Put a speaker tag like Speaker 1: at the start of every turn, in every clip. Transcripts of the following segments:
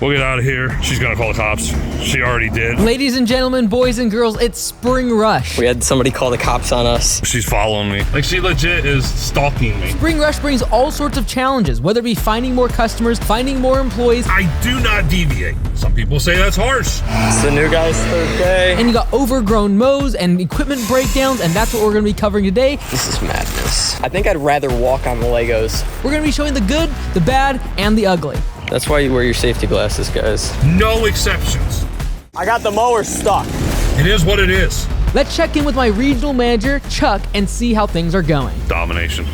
Speaker 1: We'll get out of here. She's gonna call the cops. She already did.
Speaker 2: Ladies and gentlemen, boys and girls, it's Spring Rush.
Speaker 3: We had somebody call the cops on us.
Speaker 1: She's following me. Like, she legit is stalking me.
Speaker 2: Spring Rush brings all sorts of challenges, whether it be finding more customers, finding more employees.
Speaker 1: I do not deviate. Some people say that's harsh.
Speaker 3: It's the new guy's third day.
Speaker 2: And you got overgrown mows and equipment breakdowns, and that's what we're gonna be covering today.
Speaker 3: This is madness. I think I'd rather walk on the Legos.
Speaker 2: We're gonna be showing the good, the bad, and the ugly.
Speaker 3: That's why you wear your safety glasses, guys.
Speaker 1: No exceptions.
Speaker 3: I got the mower stuck.
Speaker 1: It is what it is.
Speaker 2: Let's check in with my regional manager, Chuck, and see how things are going.
Speaker 1: Domination.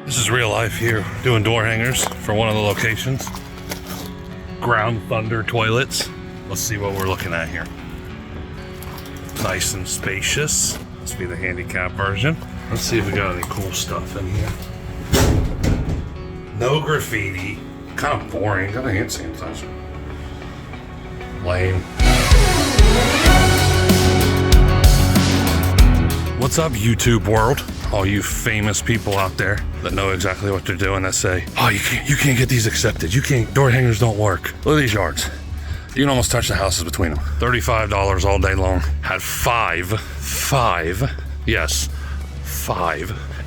Speaker 1: This is real life here, doing door hangers for one of the locations. Ground Thunder toilets. Let's see what we're looking at here. Nice and spacious. Must be the handicap version. Let's see if we got any cool stuff in here. No graffiti. Kind of boring. Got a hand sanitizer. Lame. What's up, YouTube world? All you famous people out there that know exactly what they're doing, that say, oh, you can't get these accepted. You can't, door hangers don't work. Look at these yards. You can almost touch the houses between them. $35 all day long. Had five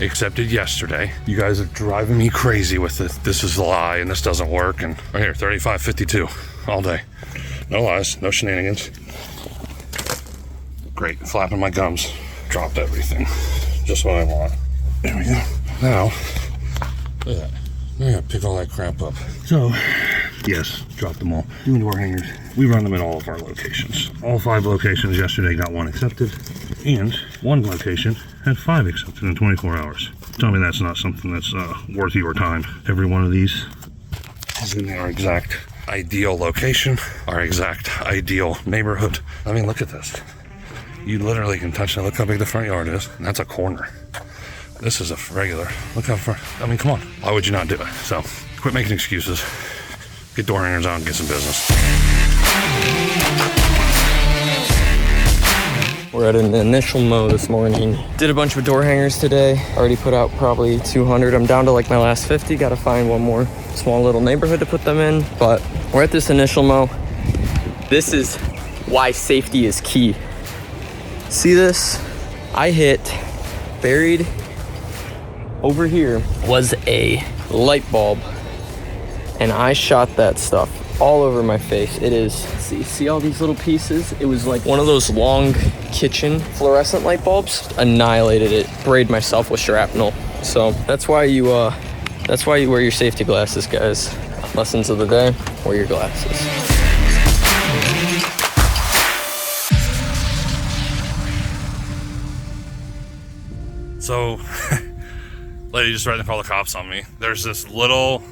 Speaker 1: accepted yesterday. You guys are driving me crazy with it. This is a lie and this doesn't work. And right here, $35.52 all day. No lies, no shenanigans. Great, flapping my gums. Dropped everything. Just what I want. There we go. Now, look at that. I gotta pick all that crap up. So, yes, dropped them all. Doing door hangers. We run them in all of our locations. All 5 locations yesterday got 1 accepted, and 1 location had 5 accepted in 24 hours. Tell me that's not something that's worth your time. Every one of these is in our exact ideal location, our exact ideal neighborhood. I mean, look at this. You literally can touch it. Look how big the front yard is, and that's a corner. This is a regular. Look how far. I mean, come on. Why would you not do it? So, quit making excuses. Get door hangers on, get some business.
Speaker 3: We're at an initial mow this morning. Did a bunch of door hangers today. Already put out probably 200. I'm down to like my last 50. Gotta find one more small little neighborhood to put them in. But we're at this initial mow. This is why safety is key. See this? I hit, buried over here was a light bulb, and I shot that stuff all over my face. It is, see all these little pieces? It was like one of those long kitchen fluorescent light bulbs. Annihilated it. Sprayed myself with shrapnel. So that's why you wear your safety glasses, guys. Lessons of the day, wear your glasses.
Speaker 1: So, lady just threatened to call the cops on me. There's this little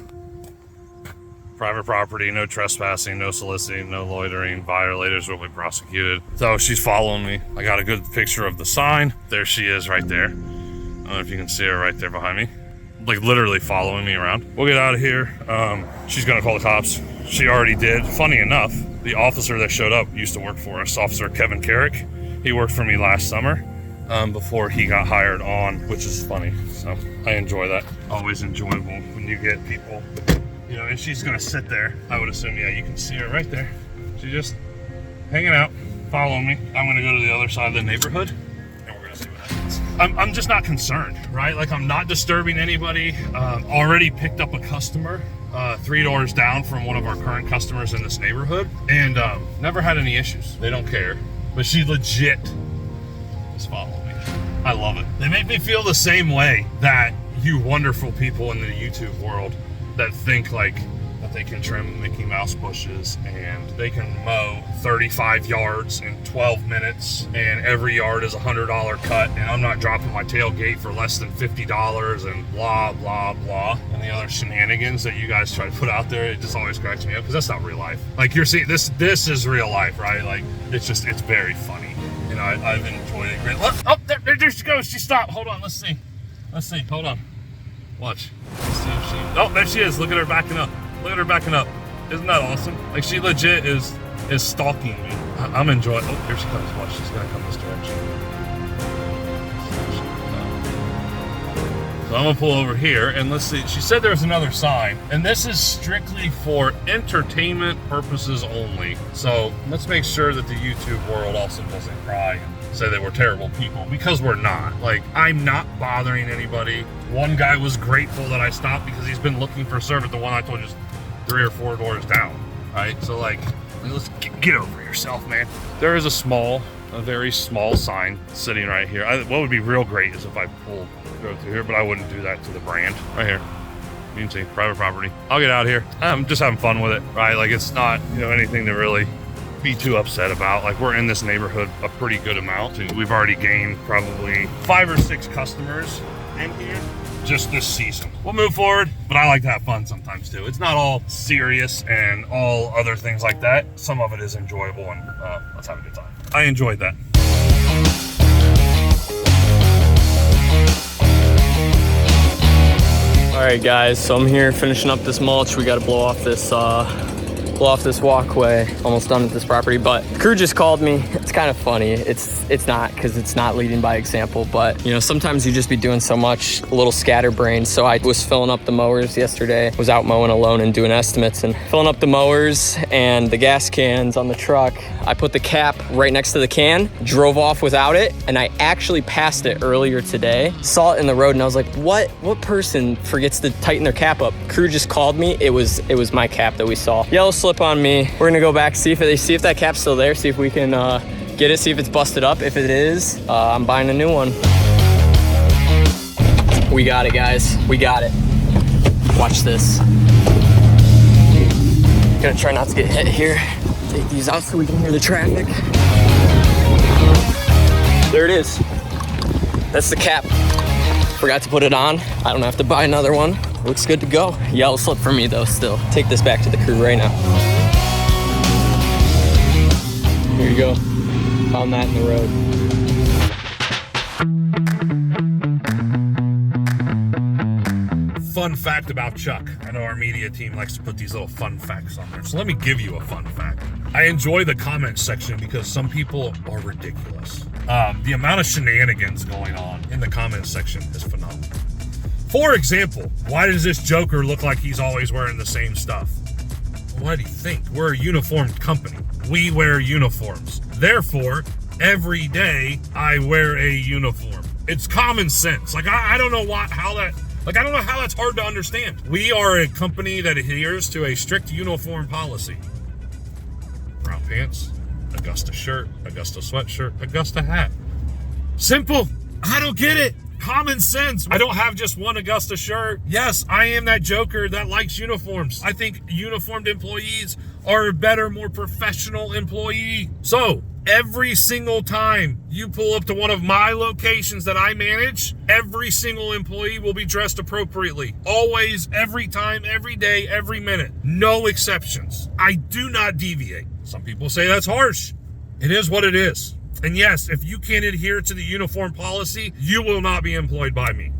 Speaker 1: private property, no trespassing, no soliciting, no loitering. Violators will be prosecuted. So she's following me. I got a good picture of the sign. There she is right there. I don't know if you can see her right there behind me. Like literally following me around. We'll get out of here. She's gonna call the cops. She already did. Funny enough, the officer that showed up used to work for us, Officer Kevin Carrick. He worked for me last summer. Before he got hired on, which is funny. So I enjoy that. Always enjoyable when you get people, you know, and she's gonna sit there. I would assume, yeah, you can see her right there. She's just hanging out, following me. I'm gonna go to the other side of the neighborhood and we're gonna see what happens. I'm just not concerned, right? Like, I'm not disturbing anybody. Already picked up a customer 3 doors down from one of our current customers in this neighborhood, and never had any issues. They don't care, but she legit follow me. I love it. They make me feel the same way that you wonderful people in the YouTube world that think like that they can trim Mickey Mouse bushes and they can mow 35 yards in 12 minutes and every yard is $100 cut and I'm not dropping my tailgate for less than $50 and blah, blah, blah. And the other shenanigans that you guys try to put out there, it just always cracks me up because that's not real life. Like, you're seeing, this is real life, right? Like, it's very funny. You know, I've enjoyed it greatly. Oh, there she goes. She stopped. Hold on. Let's see. Hold on. Watch. Let's see if she. Oh, there she is. Look at her backing up. Isn't that awesome? Like, she legit is stalking me. I'm enjoying. Oh, here she comes. Watch. She's gonna come this direction. So I'm gonna pull over here and let's see. She said there was another sign, and this is strictly for entertainment purposes only. So let's make sure that the YouTube world also doesn't cry and say that we're terrible people, because we're not. Like, I'm not bothering anybody. One guy was grateful that I stopped because he's been looking for service. The one I told you is 3 or 4 doors down, right? So like, let's get over yourself, man. There is a very small sign sitting right here. What would be real great is if I go through here, but I wouldn't do that to the brand. Right here, you can see private property. I'll get out here. I'm just having fun with it, right? Like, it's not, anything to really be too upset about. Like, we're in this neighborhood a pretty good amount. We've already gained probably 5 or 6 customers in here just this season. We'll move forward, but I like to have fun sometimes too. It's not all serious and all other things like that. Some of it is enjoyable, and let's have a good time. I enjoyed that.
Speaker 3: All right, guys, so I'm here finishing up this mulch. We got to blow off this walkway. Almost done with this property, but crew just called me. It's kind of funny. It's not, because it's not leading by example, but sometimes you just be doing so much, a little scatterbrained. So I was filling up the mowers yesterday, was out mowing alone and doing estimates and filling up the mowers and the gas cans on the truck. I put the cap right next to the can, drove off without it, and I actually passed it earlier today. Saw it in the road and I was like, what person forgets to tighten their cap up? Crew just called me. It was my cap that we saw. Yellow slip on me. We're gonna go back, see if that cap's still there, see if we can get it, see if it's busted up. If it is, I'm buying a new one. We got it, guys. We got it. Watch this. Gonna try not to get hit here. Take these out so we can hear the traffic. There it is. That's the cap. Forgot to put it on. I don't have to buy another one. Looks good to go. Yellow slip for me though, still. Take this back to the crew right now. Here you go. Found that in the road.
Speaker 1: Fun fact about Chuck. I know our media team likes to put these little fun facts on there. So let me give you a fun fact. I enjoy the comment section because some people are ridiculous. The amount of shenanigans going on in the comment section is phenomenal. For example, why does this Joker look like he's always wearing the same stuff? What do you think? We're a uniformed company. We wear uniforms. Therefore, every day I wear a uniform. It's common sense. Like, I don't know how that's hard to understand. We are a company that adheres to a strict uniform policy. Brown pants, Augusta shirt, Augusta sweatshirt, Augusta hat. Simple. I don't get it. Common sense. I don't have just one Augusta shirt. Yes, I am that Joker that likes uniforms. I think uniformed employees are a better, more professional employee. So, every single time you pull up to one of my locations that I manage, every single employee will be dressed appropriately. Always, every time, every day, every minute. No exceptions. I do not deviate. Some people say that's harsh. It is what it is. And yes, if you can't adhere to the uniform policy, you will not be employed by me.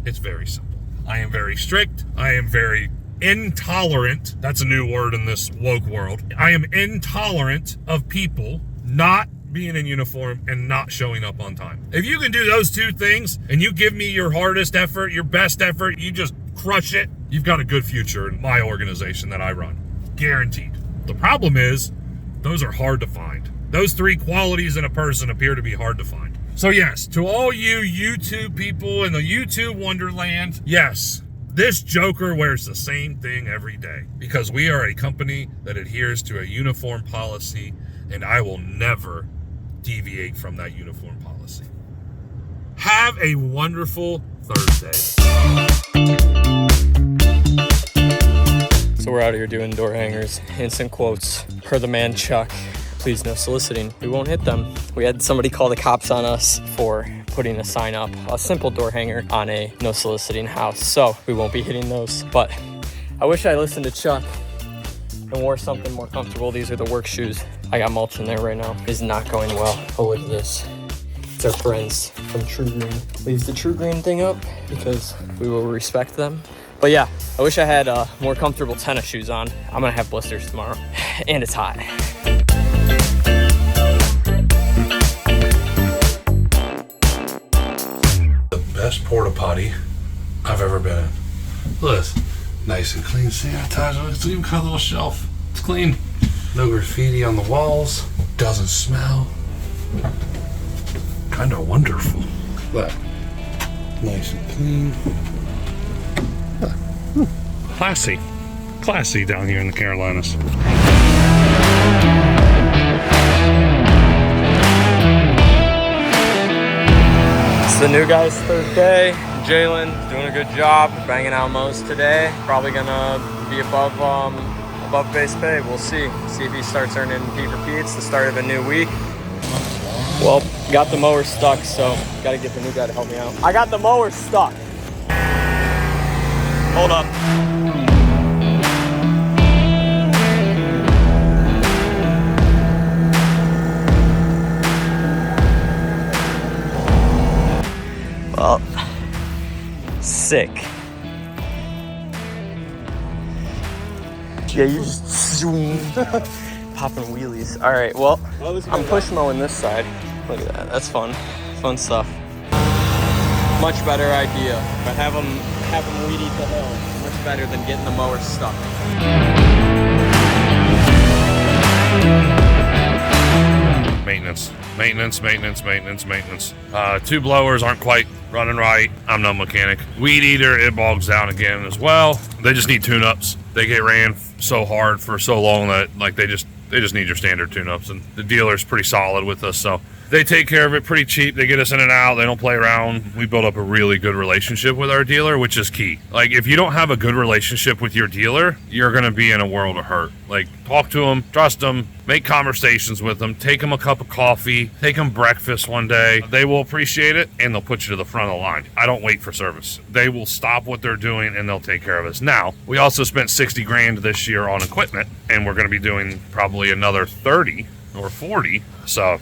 Speaker 1: It's very simple. I am very strict. I am very intolerant. That's a new word in this woke world. I am intolerant of people not being in uniform and not showing up on time. If you can do those two things and you give me your hardest effort, your best effort, you just crush it, you've got a good future in my organization that I run. Guaranteed. The problem is, those are hard to find. Those 3 qualities in a person appear to be hard to find. So yes, to all you YouTube people in the YouTube wonderland, yes, this Joker wears the same thing every day because we are a company that adheres to a uniform policy, and I will never deviate from that uniform policy. Have a wonderful Thursday.
Speaker 3: So we're out here doing door hangers, instant quotes, per the man Chuck. Please no soliciting. We won't hit them. We had somebody call the cops on us for putting a sign up, a simple door hanger on a no soliciting house. So we won't be hitting those. But I wish I listened to Chuck and wore something more comfortable. These are the work shoes. I got mulch in there right now. It is not going well. Oh, look at this. It's our friends from True Green. Leaves the True Green thing up because we will respect them. But yeah, I wish I had more comfortable tennis shoes on. I'm gonna have blisters tomorrow. And it's hot.
Speaker 1: The best porta potty I've ever been in. Look at this. Nice and clean sanitizer. It's even got a little shelf. It's clean. No graffiti on the walls. Doesn't smell. Kind of wonderful. Look. Nice and clean. Classy. Classy down here in the Carolinas.
Speaker 3: It's the new guy's third day. Jalen doing a good job banging out mows today. Probably gonna be above base pay. We'll see. See if he starts earning P for P. It's the start of a new week. Well, got the mower stuck, so gotta get the new guy to help me out. I got the mower stuck. Hold up. Well, sick. Yeah, you just zoom. Popping wheelies. All right, well, I'm push mowing this side. Look at that, that's fun. Fun stuff. Much better idea, but have them weed eat the hill. Much better than getting the mower stuck.
Speaker 1: Maintenance. Two blowers aren't quite running right. I'm no mechanic. Weed eater, it bogs down again as well. They just need tune-ups. They get ran so hard for so long that like they just need your standard tune-ups, and the dealer's pretty solid with us, so they take care of it pretty cheap. They get us in and out. They don't play around. We build up a really good relationship with our dealer, which is key. Like, if you don't have a good relationship with your dealer, you're going to be in a world of hurt. Like, talk to them, trust them, make conversations with them, take them a cup of coffee, take them breakfast one day. They will appreciate it, and they'll put you to the front of the line. I don't wait for service. They will stop what they're doing, and they'll take care of us. Now, we also spent 60 grand this year on equipment, and we're going to be doing probably another 30 or 40. So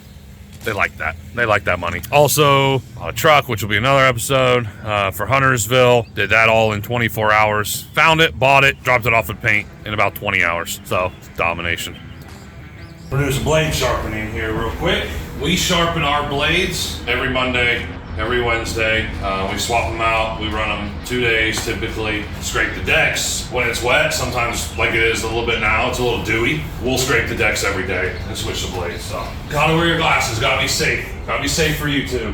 Speaker 1: they like that. They like that money. Also, a truck, which will be another episode, for Huntersville. Did that all in 24 hours. Found it, bought it, dropped it off with paint in about 20 hours. So, domination. We're doing some blade sharpening here real quick. We sharpen our blades every Monday, every Wednesday. We swap them out. We run them 2 days typically. Scrape the decks when it's wet. Sometimes, like it is a little bit now, it's a little dewy. We'll scrape the decks every day and switch the blades. So, gotta wear your glasses. Gotta be safe. Gotta be safe for you too.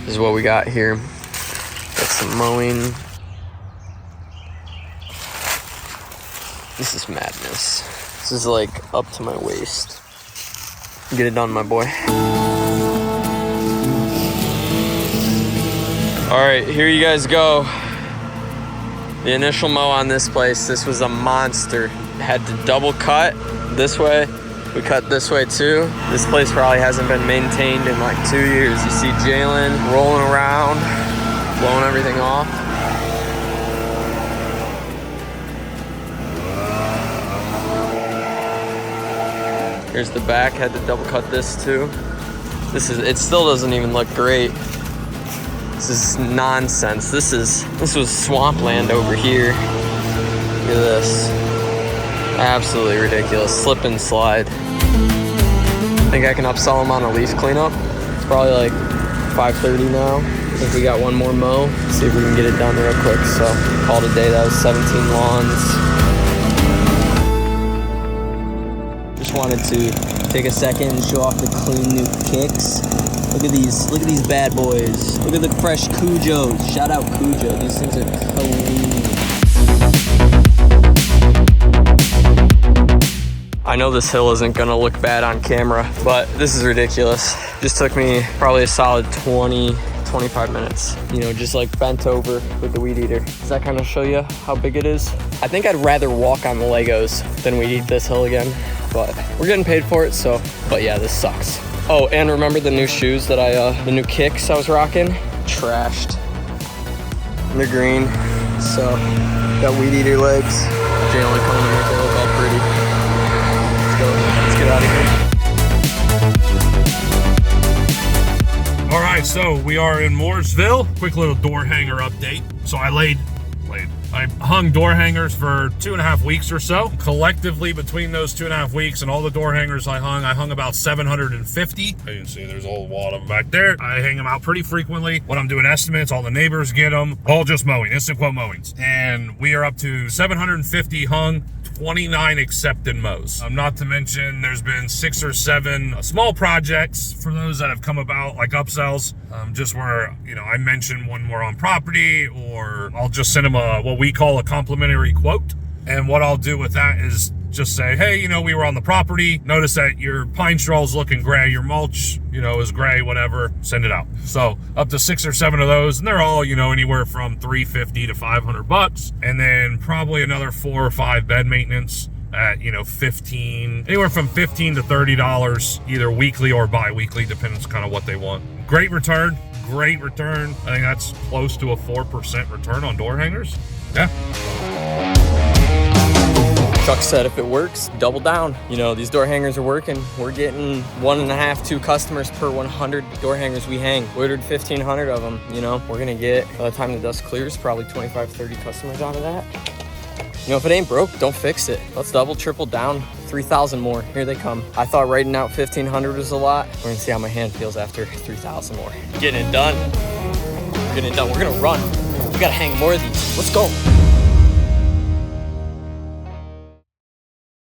Speaker 3: This is what we got here. Got some mowing. This is madness. This is like up to my waist. Get it done, my boy. All right, here you guys go. The initial mow on this place, this was a monster. Had to double cut this way. We cut this way too. This place probably hasn't been maintained in like 2 years. You see Jalen rolling around, blowing everything off. Here's the back, had to double cut this too. It still doesn't even look great. This is nonsense. This was swampland over here. Look at this. Absolutely ridiculous. Slip and slide. I think I can upsell them on a leaf cleanup. It's probably like 5:30 now. I think we got one more mow. See if we can get it done real quick. So call it a day. That was 17 lawns. Just wanted to take a second and show off the clean new kicks. Look at these bad boys. Look at the fresh Cujos. Shout out Cujo. These things are clean. I know this hill isn't gonna look bad on camera, but this is ridiculous. Just took me probably a solid 20-25 minutes. You know, just like bent over with the weed eater. Does that kind of show you how big it is? I think I'd rather walk on the Legos than weed eat this hill again, but we're getting paid for it, so. But yeah, this sucks. Oh, and remember the new shoes that the new kicks I was rocking? Trashed. They're green, so got weed eater legs. Jalen coming to make it look all pretty. Let's get out of here.
Speaker 1: All right, so we are in Mooresville. Quick little door hanger update. So I laid I hung door hangers for 2.5 weeks or so. Collectively, between those 2.5 weeks and all the door hangers I hung about 750. You can see there's a whole wad of them back there. I hang them out pretty frequently. When I'm doing estimates, all the neighbors get them. All just mowing, instant quote mowings. And we are up to 750 hung, 29 accepted mows. Not to mention there's been 6 or 7 small projects for those that have come about, like upsells, just where, you know, I mention one more on property, or I'll just send them what we call a complimentary quote. And what I'll do with that is just say, hey, you know, we were on the property, notice that your pine straw is looking gray, your mulch, you know, is gray, whatever, send it out. So up to 6 or 7 of those, and they're all, you know, anywhere from $350 to $500, and then probably another 4 or 5 bed maintenance at, you know, anywhere from $15 to $30, either weekly or bi-weekly, depends kind of what they want. Great return. I think that's close to a 4% return on door hangers. Yeah.
Speaker 3: Chuck said if it works, double down. You know, these door hangers are working. We're getting 1.5, 2 customers per 100 door hangers we hang. We ordered 1,500 of them, you know. We're gonna get, by the time the dust clears, probably 25, 30 customers out of that. You know, if it ain't broke, don't fix it. Let's double, triple down. 3,000 more. Here they come. I thought writing out 1,500 was a lot. We're gonna see how my hand feels after 3,000 more. Getting it done. We're gonna run. We gotta hang more of these. Let's go.